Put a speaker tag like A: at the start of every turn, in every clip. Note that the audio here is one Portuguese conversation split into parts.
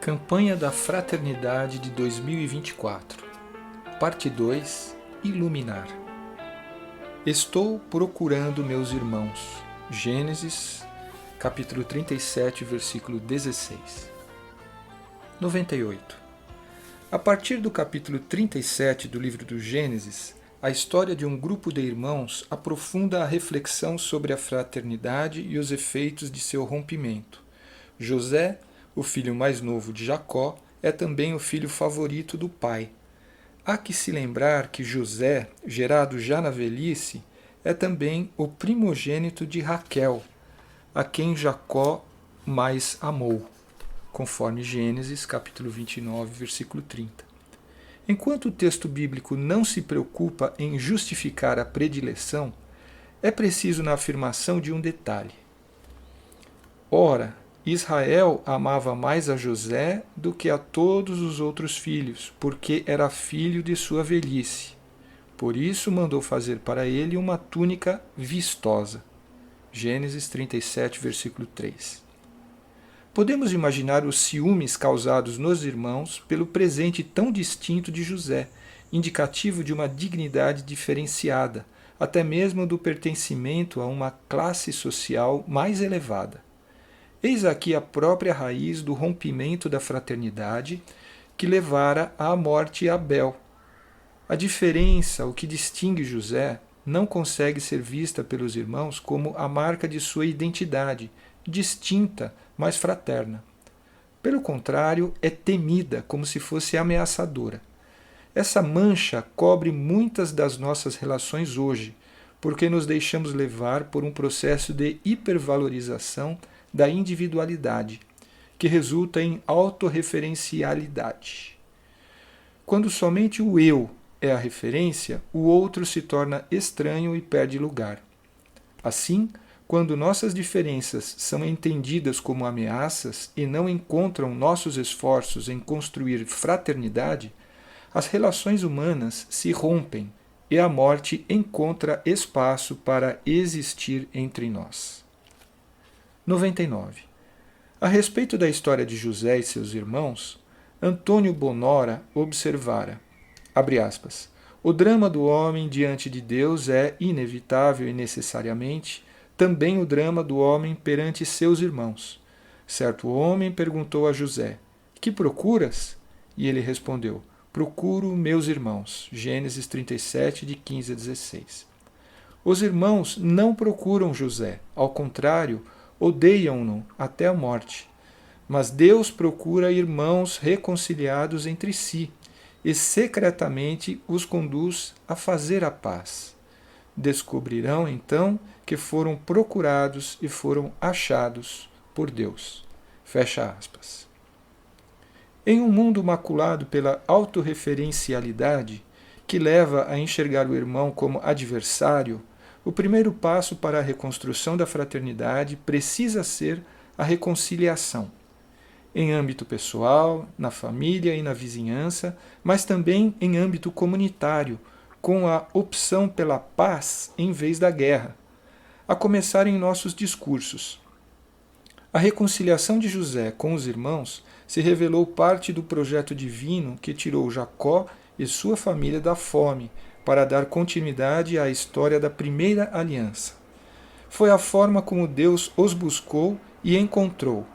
A: Campanha da Fraternidade de 2024. Parte 2. Iluminar. Estou procurando meus irmãos. Gênesis, capítulo 37, versículo 16. 98. A partir do capítulo 37 do livro do Gênesis, a história de um grupo de irmãos aprofunda a reflexão sobre a fraternidade e os efeitos de seu rompimento. José, o filho mais novo de Jacó, é também o filho favorito do pai. Há que se lembrar que José, gerado já na velhice, é também o primogênito de Raquel, a quem Jacó mais amou, conforme Gênesis capítulo 29, versículo 30. Enquanto o texto bíblico não se preocupa em justificar a predileção, é preciso na afirmação de um detalhe. Ora, Israel amava mais a José do que a todos os outros filhos, porque era filho de sua velhice. Por isso mandou fazer para ele uma túnica vistosa. Gênesis 37, versículo 3. Podemos imaginar os ciúmes causados nos irmãos pelo presente tão distinto de José, indicativo de uma dignidade diferenciada, até mesmo do pertencimento a uma classe social mais elevada. Eis aqui a própria raiz do rompimento da fraternidade que levara à morte Abel. A diferença, o que distingue José, não consegue ser vista pelos irmãos como a marca de sua identidade, distinta, mas fraterna. Pelo contrário, é temida, como se fosse ameaçadora. Essa mancha cobre muitas das nossas relações hoje, porque nos deixamos levar por um processo de hipervalorização da individualidade, que resulta em autorreferencialidade. Quando somente o eu é a referência, o outro se torna estranho e perde lugar. Assim, quando nossas diferenças são entendidas como ameaças e não encontram nossos esforços em construir fraternidade, as relações humanas se rompem e a morte encontra espaço para existir entre nós. 99. A respeito da história de José e seus irmãos, Antônio Bonora observara, abre aspas, o drama do homem diante de Deus é, inevitável e necessariamente, também o drama do homem perante seus irmãos. Certo homem perguntou a José, que procuras? E ele respondeu, procuro meus irmãos. Gênesis 37, de 15 a 16. Os irmãos não procuram José, ao contrário, odeiam-no até a morte. Mas Deus procura irmãos reconciliados entre si e secretamente os conduz a fazer a paz. Descobrirão então que foram procurados e foram achados por Deus. Fecha aspas. Em um mundo maculado pela autorreferencialidade, que leva a enxergar o irmão como adversário, o primeiro passo para a reconstrução da fraternidade precisa ser a reconciliação. Em âmbito pessoal, na família e na vizinhança, mas também em âmbito comunitário, com a opção pela paz em vez da guerra, a começar em nossos discursos. A reconciliação de José com os irmãos se revelou parte do projeto divino que tirou Jacó e sua família da fome, para dar continuidade à história da primeira aliança. Foi a forma como Deus os buscou e encontrou.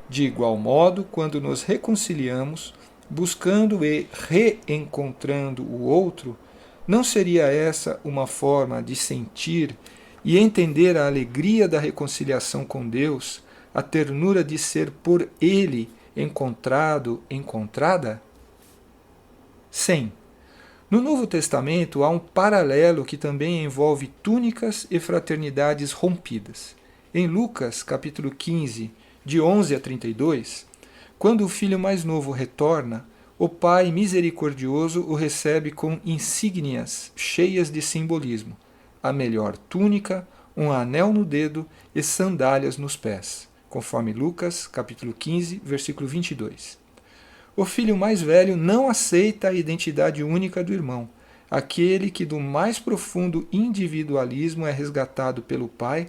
A: De igual modo, quando nos reconciliamos, buscando e reencontrando o outro, não seria essa uma forma de sentir e entender a alegria da reconciliação com Deus, a ternura de ser por Ele encontrado, encontrada? 100. No Novo Testamento há um paralelo que também envolve túnicas e fraternidades rompidas. Em Lucas, capítulo 15, de 11 a 32, quando o filho mais novo retorna, o pai misericordioso o recebe com insígnias cheias de simbolismo, a melhor túnica, um anel no dedo e sandálias nos pés, conforme Lucas, capítulo 15, versículo 22. O filho mais velho não aceita a identidade única do irmão, aquele que do mais profundo individualismo é resgatado pelo pai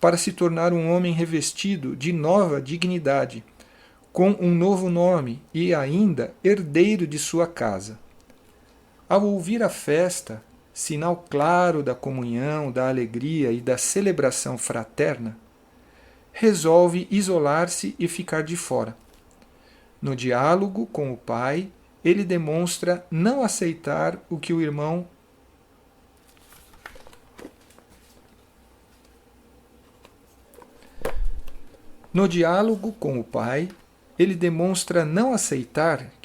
A: para se tornar um homem revestido de nova dignidade, com um novo nome e ainda herdeiro de sua casa. Ao ouvir a festa, sinal claro da comunhão, da alegria e da celebração fraterna, resolve isolar-se e ficar de fora. No diálogo com o pai, ele demonstra não aceitar o que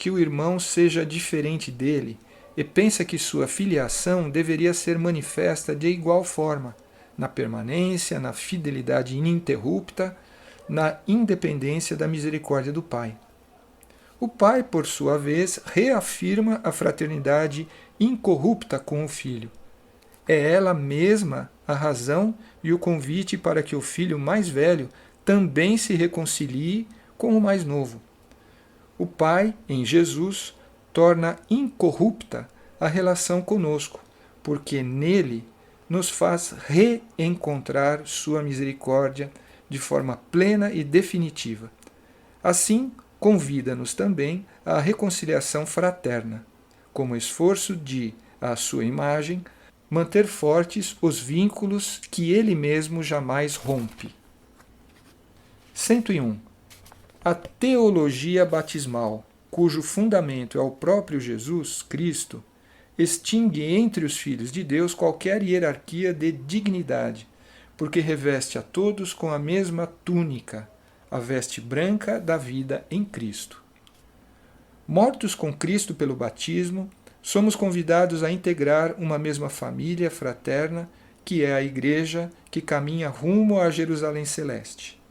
A: o irmão seja diferente dele e pensa que sua filiação deveria ser manifesta de igual forma, na permanência, na fidelidade ininterrupta, na independência da misericórdia do pai. O pai, por sua vez, reafirma a fraternidade incorrupta com o filho. É ela mesma a razão e o convite para que o filho mais velho também se reconcilie com o mais novo. O Pai, em Jesus, torna incorrupta a relação conosco, porque nele nos faz reencontrar sua misericórdia de forma plena e definitiva. Assim, convida-nos também à reconciliação fraterna, como esforço de, à sua imagem, manter fortes os vínculos que ele mesmo jamais rompe. 101. A teologia batismal, cujo fundamento é o próprio Jesus Cristo, extingue entre os filhos de Deus qualquer hierarquia de dignidade, porque reveste a todos com a mesma túnica, a veste branca da vida em Cristo. Mortos com Cristo pelo batismo, somos convidados a integrar uma mesma família fraterna, que é a Igreja que caminha rumo à Jerusalém Celeste.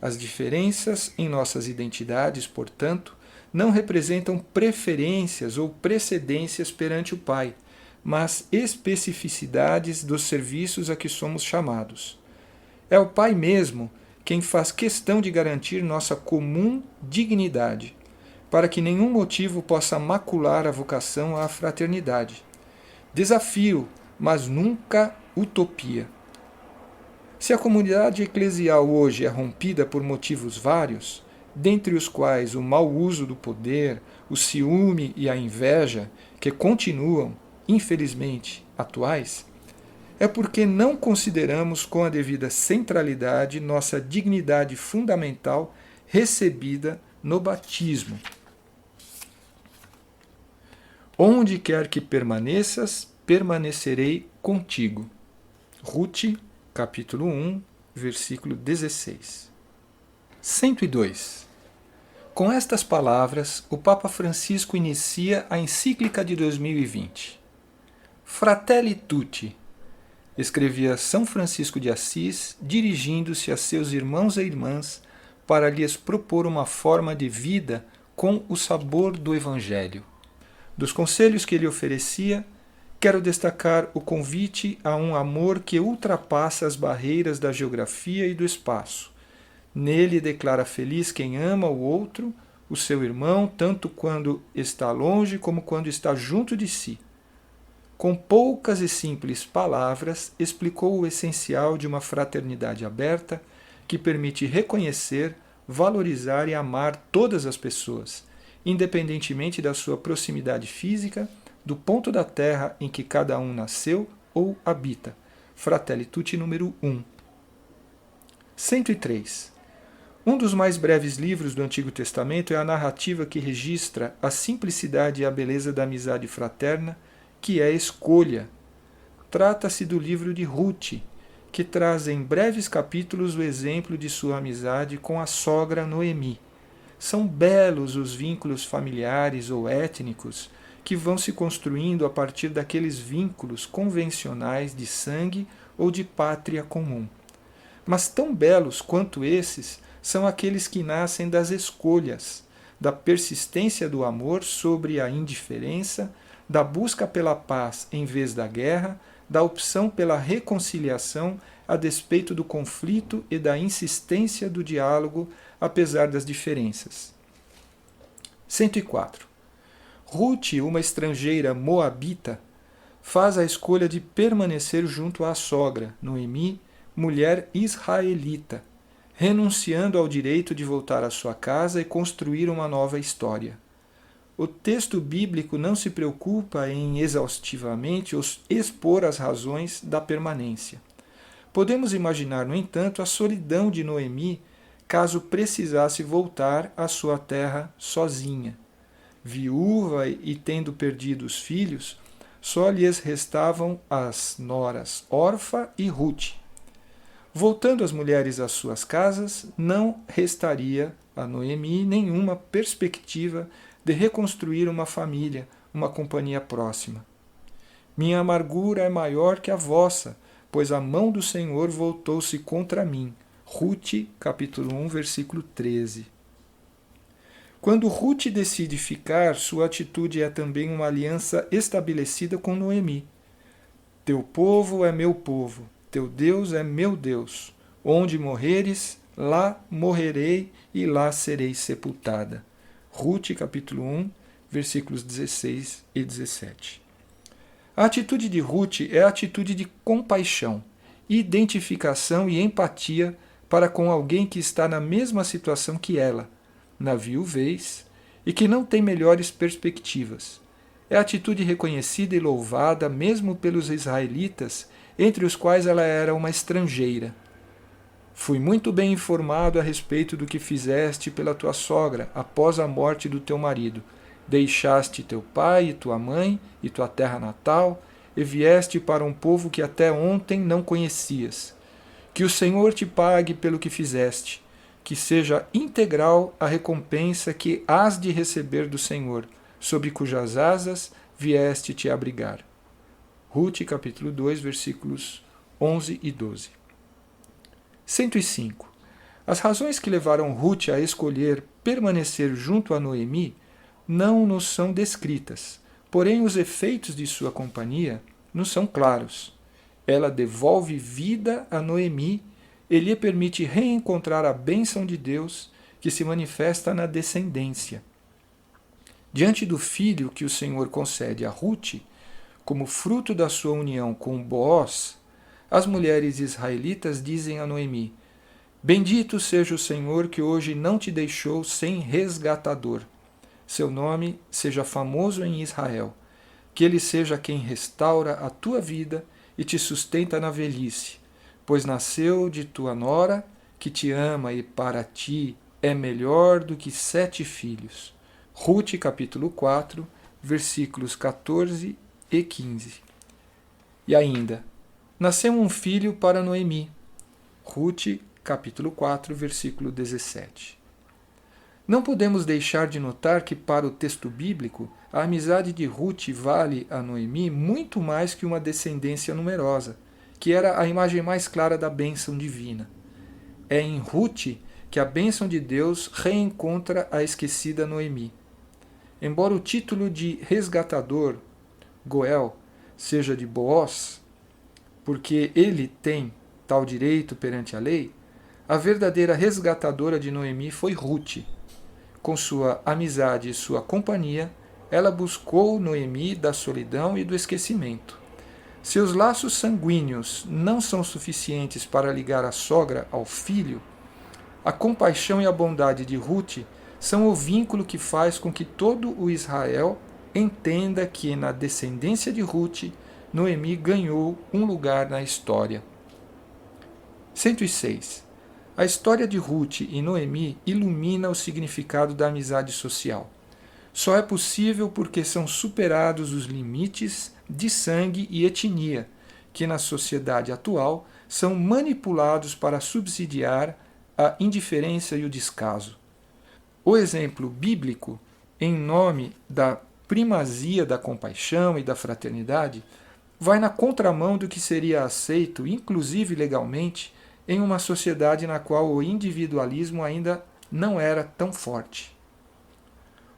A: As diferenças em nossas identidades, portanto, não representam preferências ou precedências perante o Pai, mas especificidades dos serviços a que somos chamados. É o Pai mesmo quem faz questão de garantir nossa comum dignidade, para que nenhum motivo possa macular a vocação à fraternidade. Desafio, mas nunca utopia. Se a comunidade eclesial hoje é rompida por motivos vários, dentre os quais o mau uso do poder, o ciúme e a inveja, que continuam, infelizmente, atuais, é porque não consideramos com a devida centralidade nossa dignidade fundamental recebida no batismo. Onde quer que permaneças, permanecerei contigo. Ruth, capítulo 1, versículo 16. 102. Com estas palavras, o Papa Francisco inicia a encíclica de 2020. Fratelli tutti, escrevia São Francisco de Assis, dirigindo-se a seus irmãos e irmãs para lhes propor uma forma de vida com o sabor do Evangelho. Dos conselhos que ele oferecia, quero destacar o convite a um amor que ultrapassa as barreiras da geografia e do espaço. Nele declara feliz quem ama o outro, o seu irmão, tanto quando está longe como quando está junto de si. Com poucas e simples palavras, explicou o essencial de uma fraternidade aberta que permite reconhecer, valorizar e amar todas as pessoas, independentemente da sua proximidade física, do ponto da terra em que cada um nasceu ou habita. Fratelli Tutti número 1. 103. Um dos mais breves livros do Antigo Testamento é a narrativa que registra a simplicidade e a beleza da amizade fraterna, que é Escolha. Trata-se do livro de Ruth, que traz em breves capítulos o exemplo de sua amizade com a sogra Noemi. São belos os vínculos familiares ou étnicos que vão se construindo a partir daqueles vínculos convencionais de sangue ou de pátria comum. Mas tão belos quanto esses são aqueles que nascem das escolhas, da persistência do amor sobre a indiferença, da busca pela paz em vez da guerra, da opção pela reconciliação a despeito do conflito e da insistência do diálogo apesar das diferenças. 104. Ruth, uma estrangeira moabita, faz a escolha de permanecer junto à sogra, Noemi, mulher israelita. renunciando ao direito de voltar à sua casa e construir uma nova história. O texto bíblico não se preocupa em exaustivamente expor as razões da permanência. Podemos imaginar, no entanto, a solidão de Noemi caso precisasse voltar à sua terra sozinha. Viúva e tendo perdido os filhos, só lhes restavam as noras Orfa e Ruth. Voltando as mulheres às suas casas, não restaria a Noemi nenhuma perspectiva de reconstruir uma família, uma companhia próxima. Minha amargura é maior que a vossa, pois a mão do Senhor voltou-se contra mim. Ruth, capítulo 1, versículo 13. Quando Ruth decide ficar, sua atitude é também uma aliança estabelecida com Noemi. Teu povo é meu povo, teu Deus é meu Deus. Onde morreres, lá morrerei e lá serei sepultada. Ruth, capítulo 1, versículos 16 e 17. A atitude de Ruth é a atitude de compaixão, identificação e empatia para com alguém que está na mesma situação que ela, na viuvez, e que não tem melhores perspectivas. É a atitude reconhecida e louvada mesmo pelos israelitas, entre os quais ela era uma estrangeira. Fui muito bem informado a respeito do que fizeste pela tua sogra após a morte do teu marido. Deixaste teu pai e tua mãe e tua terra natal e vieste para um povo que até ontem não conhecias. Que o Senhor te pague pelo que fizeste, que seja integral a recompensa que hás de receber do Senhor, sob cujas asas vieste te abrigar. Ruth, capítulo 2, versículos 11 e 12. 105. As razões que levaram Ruth a escolher permanecer junto a Noemi não nos são descritas, porém os efeitos de sua companhia nos são claros. Ela devolve vida a Noemi e lhe permite reencontrar a bênção de Deus que se manifesta na descendência. Diante do filho que o Senhor concede a Ruth, como fruto da sua união com Boaz, as mulheres israelitas dizem a Noemi: Bendito seja o Senhor que hoje não te deixou sem resgatador. Seu nome seja famoso em Israel. Que ele seja quem restaura a tua vida e te sustenta na velhice, pois nasceu de tua nora, que te ama e para ti é melhor do que 7 filhos. Ruth, capítulo 4, versículos 14 e 15. E ainda, nasceu um filho para Noemi. Ruth, capítulo 4, versículo 17. Não podemos deixar de notar que, para o texto bíblico, a amizade de Ruth vale a Noemi muito mais que uma descendência numerosa, que era a imagem mais clara da bênção divina. É em Ruth que a bênção de Deus reencontra a esquecida Noemi. Embora o título de resgatador, Goel, seja de Boaz, porque ele tem tal direito perante a lei, a verdadeira resgatadora de Noemi foi Ruth. Com sua amizade e sua companhia, ela buscou Noemi da solidão e do esquecimento. Seus laços sanguíneos não são suficientes para ligar a sogra ao filho. A compaixão e a bondade de Ruth são o vínculo que faz com que todo o Israel entenda que, na descendência de Ruth, Noemi ganhou um lugar na história. 106. A história de Ruth e Noemi ilumina o significado da amizade social. Só é possível porque são superados os limites de sangue e etnia, que na sociedade atual são manipulados para subsidiar a indiferença e o descaso. O exemplo bíblico, em nome da primazia da compaixão e da fraternidade, vai na contramão do que seria aceito, inclusive legalmente, em uma sociedade na qual o individualismo ainda não era tão forte.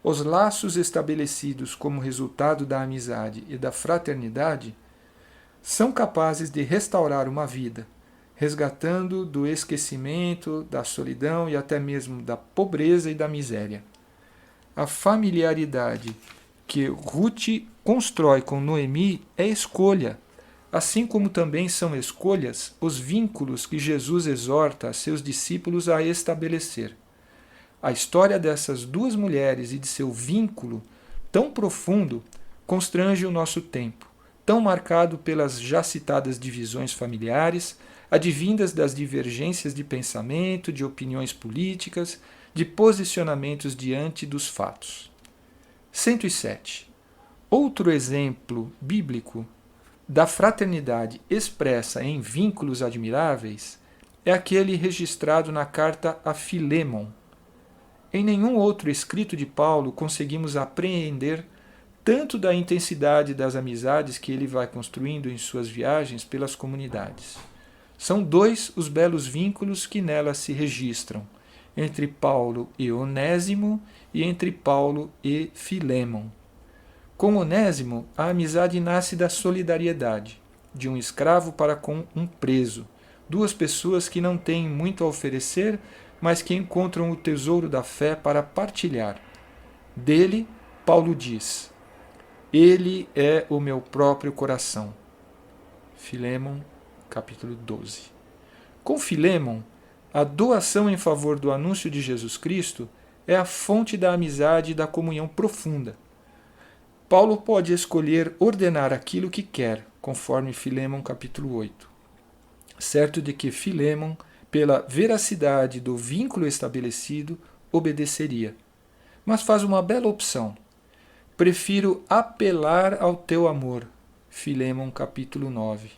A: Os laços estabelecidos como resultado da amizade e da fraternidade são capazes de restaurar uma vida, resgatando do esquecimento, da solidão e até mesmo da pobreza e da miséria. A familiaridade que Ruth constrói com Noemi é escolha, assim como também são escolhas os vínculos que Jesus exorta a seus discípulos a estabelecer. A história dessas duas mulheres e de seu vínculo tão profundo constrange o nosso tempo, tão marcado pelas já citadas divisões familiares, advindas das divergências de pensamento, de opiniões políticas, de posicionamentos diante dos fatos. 107. Outro exemplo bíblico da fraternidade expressa em vínculos admiráveis é aquele registrado na carta a Filémon. Em nenhum outro escrito de Paulo conseguimos apreender tanto da intensidade das amizades que ele vai construindo em suas viagens pelas comunidades. São dois os belos vínculos que nela se registram, entre Paulo e Onésimo e entre Paulo e Filémon. Com Onésimo, a amizade nasce da solidariedade, de um escravo para com um preso, duas pessoas que não têm muito a oferecer, mas que encontram o tesouro da fé para partilhar. Dele, Paulo diz: Ele é o meu próprio coração. Filémon, capítulo 12. Com Filémon, a doação em favor do anúncio de Jesus Cristo é a fonte da amizade e da comunhão profunda. Paulo pode escolher ordenar aquilo que quer, conforme Filémon capítulo 8. Certo de que Filémon, pela veracidade do vínculo estabelecido, obedeceria. Mas faz uma bela opção. Prefiro apelar ao teu amor. Filémon capítulo 9.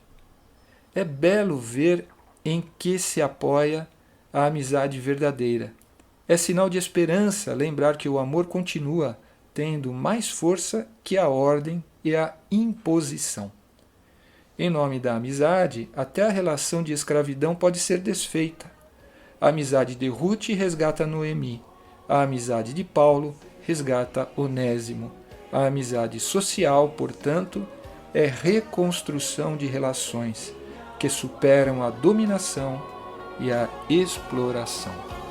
A: É belo ver em que se apoia a amizade verdadeira. É sinal de esperança lembrar que o amor continua tendo mais força que a ordem e a imposição. Em nome da amizade, até a relação de escravidão pode ser desfeita. A amizade de Ruth resgata Noemi. A amizade de Paulo resgata Onésimo. A amizade social, portanto, é reconstrução de relações que superam a dominação e a exploração.